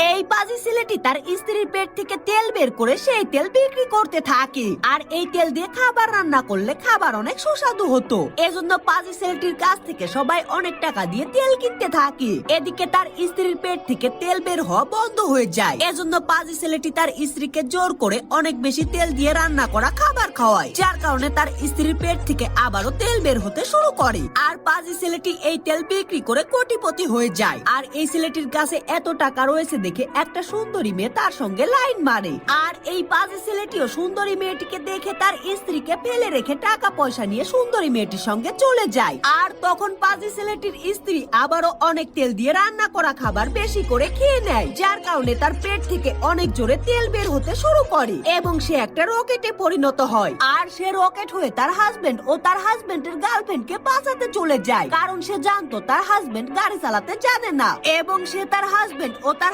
এই পাজি ছেলেটি তার স্ত্রীর পেট থেকে তেল বের করে সেই তেল বিক্রি করতে থাকে। আর এই তেল দিয়ে খাবার রান্না করলে খাবার অনেক সুস্বাদু হতো। এজন্য পাজি ছেলেটির কাছ থেকে সবাই অনেক টাকা দিয়ে তেল কিনতে থাকে। এদিকে তার স্ত্রীর পেট থেকে তেল বের হওয়া বন্ধ হয়ে যায়। এজন্য পাজি ছেলেটি তার স্ত্রীকে জোর করে অনেক বেশি তেল দিয়ে রান্না করা খাবার খাওয়ায়, যার কারণে তার স্ত্রীর পেট থেকে আবারও তেল বের হতে শুরু করে। আর পাজি ছেলেটি এই তেল বিক্রি করে কোটিপতি হয়ে যায়। আর এই ছেলেটির কাছে এত টাকা রয়েছে দেখে একটা সুন্দরী মেয়ে তার সঙ্গে লাইন মারে। আর এই পাজি ছেলেটিও সুন্দরী মেয়েটিকে দেখে তার স্ত্রীকে ফেলে রেখে টাকা পয়সা নিয়ে সুন্দরী মেয়েটির সঙ্গে চলে যায়। আর তখন পাজি ছেলেটির স্ত্রী আবারও অনেক তেল দিয়ে রান্না করা খাবার বেশি করে খেয়ে নেয়, যার কারণে তার পেট থেকে অনেক জোরে তেল বের হতে শুরু করে এবং সে একটা রকেটে পরিণত হয়। আর সে রকেট হয়ে তার হাজবেন্ড ও তার হাজবেন্ডের গার্লফ্রেন্ডকে বাঁচাতে চলে যায়, কারণ সে জানতো তার হাজবেন্ড গাড়ি চালাতে জানে না এবং সে তার হাজবেন্ড ও তার